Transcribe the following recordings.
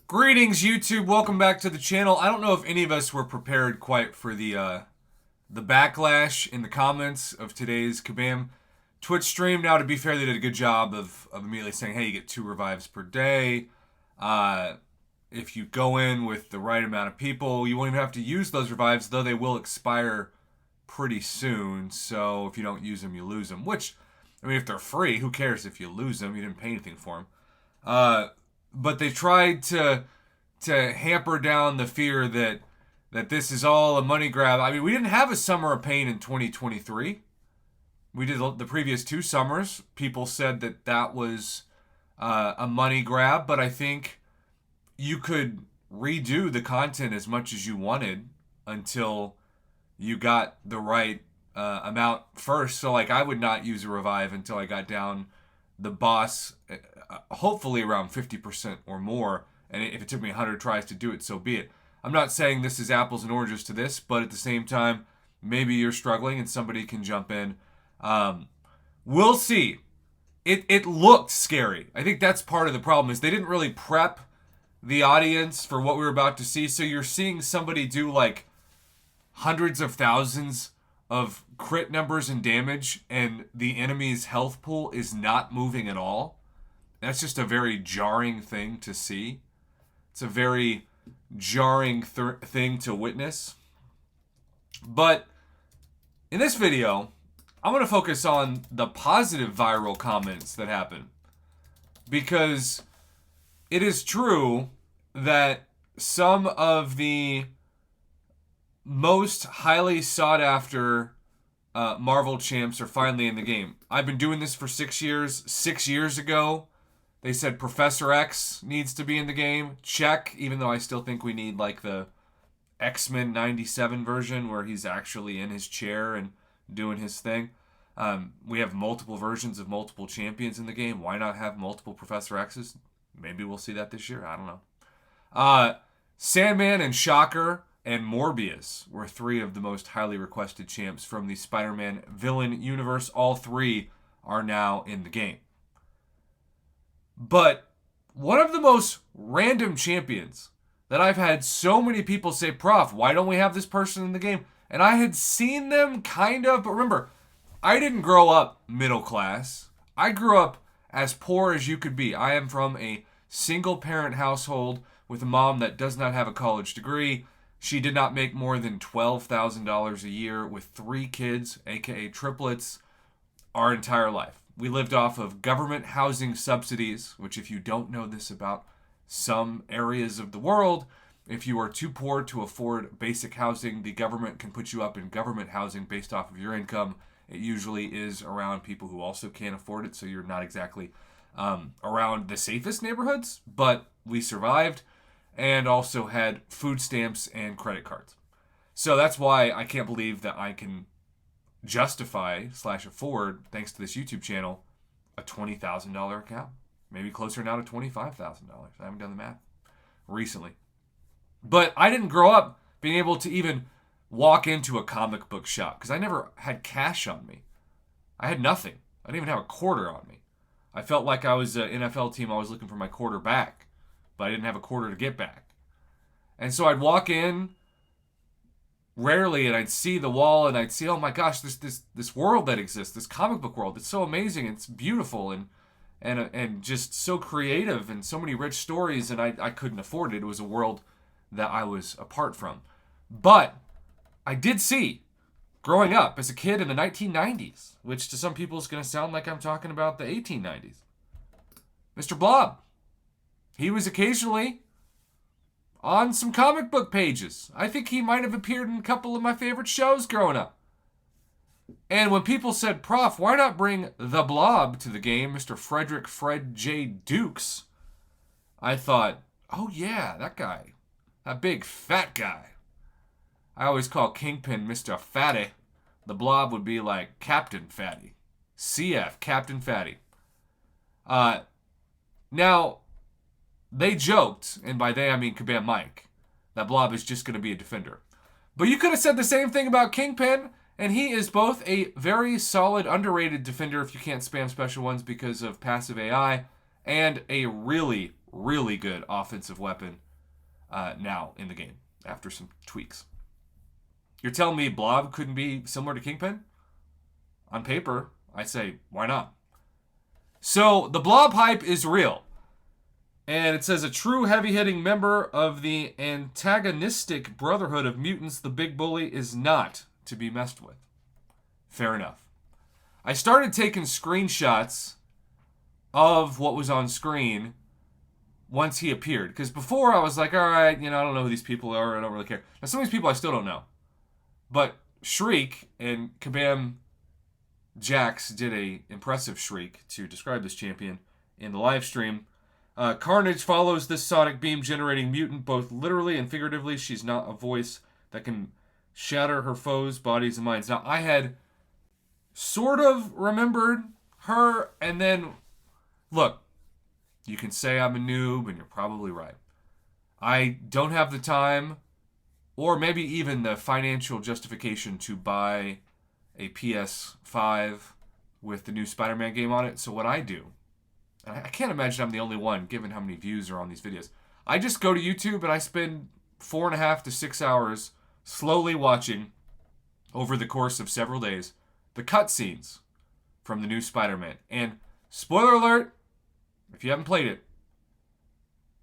Greetings, YouTube. Welcome back to the channel. I don't know if any of us were prepared quite for the backlash in the comments of today's Kabam Twitch stream. Now, to be fair, they did a good job of immediately saying, hey, you get 2 revives per day. If you go in with the right amount of people, you won't even have to use those revives, though they will expire pretty soon. So if you don't use them, you lose them. Which, I mean, if they're free, who cares if you lose them? You didn't pay anything for them. But they tried to hamper down the fear that this is all a money grab. I mean, we didn't have a summer of pain in 2023. We did the previous 2 summers. People said that was a money grab, but I think you could redo the content as much as you wanted until you got the right amount first. So, like, I would not use a revive until I got down the boss, hopefully around 50% or more. And if it took me 100 tries to do it, so be it. I'm not saying this is apples and oranges to this, but at the same time, maybe you're struggling and somebody can jump in. We'll see. It looked scary. I think that's part of the problem, is they didn't really prep the audience for what we were about to see. So you're seeing somebody do like hundreds of thousands of crit numbers and damage, and the enemy's health pool is not moving at all. That's just a very jarring thing to see. It's a very jarring thing to witness. But in this video, I'm going to focus on the positive viral comments that happen. Because it is true that some of the most highly sought after Marvel champs are finally in the game. I've been doing this for 6 years. 6 years ago, they said Professor X needs to be in the game. Check, even though I still think we need like the X-Men 97 version where he's actually in his chair and doing his thing. We have multiple versions of multiple champions in the game. Why not have multiple Professor X's? Maybe we'll see that this year. I don't know. Sandman and Shocker and Morbius were 3 of the most highly requested champs from the Spider-Man villain universe. All 3 are now in the game. But one of the most random champions that I've had so many people say, Prof, why don't we have this person in the game? And I had seen them kind of, but remember, I didn't grow up middle class. I grew up as poor as you could be. I am from a single parent household with a mom that does not have a college degree. She did not make more than $12,000 a year with 3 kids, aka triplets, our entire life. We lived off of government housing subsidies, which, if you don't know this about some areas of the world, if you are too poor to afford basic housing, the government can put you up in government housing based off of your income. It usually is around people who also can't afford it, so you're not exactly around the safest neighborhoods, but we survived and also had food stamps and credit cards. So that's why I can't believe that I can justify/afford, thanks to this YouTube channel, a $20,000 account. Maybe closer now to $25,000. I haven't done the math recently. But I didn't grow up being able to even walk into a comic book shop because I never had cash on me. I had nothing. I didn't even have a quarter on me. I felt like I was an NFL team. I was looking for my quarter back, but I didn't have a quarter to get back. And so I'd walk in rarely, and I'd see the wall, and I'd see, oh my gosh, this world that exists, this comic book world. It's so amazing. It's beautiful and just so creative and so many rich stories, and I couldn't afford it. It was a world that I was apart from. But I did see, growing up as a kid in the 1990s, which to some people is going to sound like I'm talking about the 1890s, Mr. Blob. He was occasionally on some comic book pages. I think he might have appeared in a couple of my favorite shows growing up. And when people said, Prof, why not bring the Blob to the game, Mr. Fred J. Dukes, I thought, oh yeah, that guy. That big fat guy. I always call Kingpin Mr. Fatty. The Blob would be like Captain Fatty. CF, Captain Fatty. Now, they joked, and by they I mean Kabam Mike, that Blob is just going to be a defender. But you could have said the same thing about Kingpin, and he is both a very solid, underrated defender if you can't spam special ones because of passive AI, and a really, really good offensive weapon now in the game after some tweaks. You're telling me Blob couldn't be similar to Kingpin? On paper, I say, why not? So the Blob hype is real. And it says a true heavy-hitting member of the antagonistic Brotherhood of Mutants, the Big Bully, is not to be messed with. Fair enough. I started taking screenshots of what was on screen once he appeared. Because before I was like, all right, I don't know who these people are. I don't really care. Now, some of these people I still don't know. But Shriek and Kabam Jax did a impressive shriek to describe this champion in the live stream. Carnage follows this sonic beam generating mutant both literally and figuratively. She's not a voice that can shatter her foes' bodies and minds. Now, I had sort of remembered her, and then, look, you can say I'm a noob, and you're probably right. I don't have the time, or maybe even the financial justification to buy a PS5 with the new Spider-Man game on it. So what I do, and I can't imagine I'm the only one, given how many views are on these videos. I just go to YouTube and I spend 4.5 to 6 hours slowly watching, over the course of several days, the cutscenes from the new Spider-Man. And spoiler alert, if you haven't played it,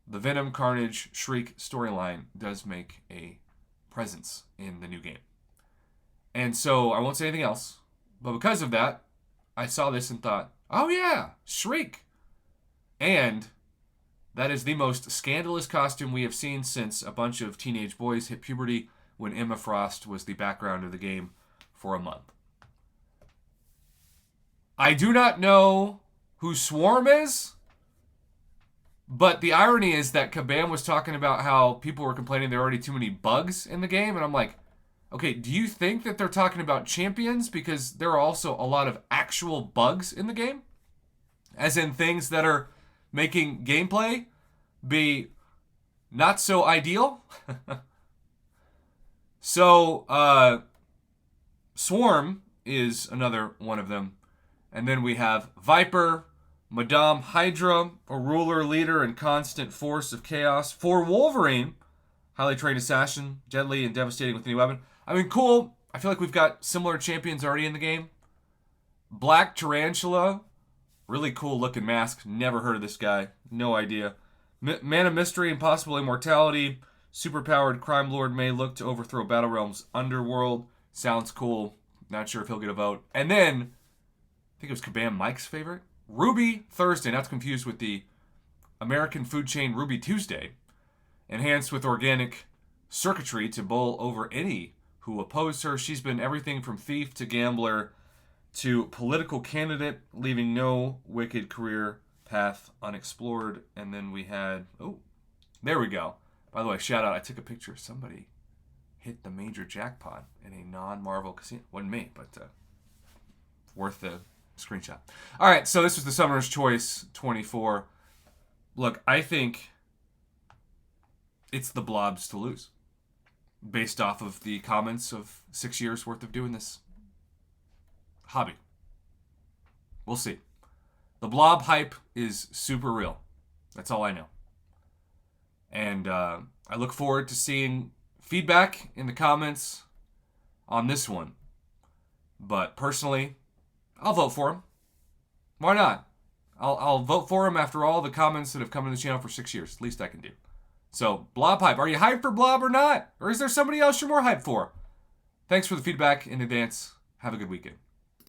the Venom, Carnage, Shriek storyline does make a presence in the new game. And so I won't say anything else, but because of that, I saw this and thought, oh yeah, Shriek. And that is the most scandalous costume we have seen since a bunch of teenage boys hit puberty when Emma Frost was the background of the game for a month. I do not know who Swarm is, but the irony is that Kabam was talking about how people were complaining there are already too many bugs in the game, and I'm like, okay, do you think that they're talking about champions? Because there are also a lot of actual bugs in the game, as in things that are making gameplay be not so ideal. So, Swarm is another one of them. And then we have Viper, Madame Hydra, a ruler, leader, and constant force of chaos. For Wolverine, highly trained assassin, deadly and devastating with any weapon. I mean, cool. I feel like we've got similar champions already in the game. Black Tarantula, really cool looking mask. Never heard of this guy. No idea. Man of Mystery and possible immortality. Superpowered crime lord may look to overthrow Battle Realm's underworld. Sounds cool. Not sure if he'll get a vote. And then, I think it was Kabam Mike's favorite, Ruby Thursday, not to confuse with the American food chain Ruby Tuesday. Enhanced with organic circuitry to bowl over any who oppose her. She's been everything from thief to gambler to political candidate, leaving no wicked career path unexplored. And then we had, oh, there we go. By the way, shout out, I took a picture. Somebody hit the major jackpot in a non-Marvel casino. Wasn't me, but worth the screenshot. All right, so this was the Summoner's Choice 24. Look, I think it's the Blobs to lose, based off of the comments of 6 years worth of doing this hobby. We'll see. The Blob hype is super real. That's all I know. And I look forward to seeing feedback in the comments on this one. But personally, I'll vote for him. Why not? I'll vote for him after all the comments that have come to the channel for 6 years. Least I can do. So, Blob hype. Are you hyped for Blob or not? Or is there somebody else you're more hyped for? Thanks for the feedback in advance. Have a good weekend.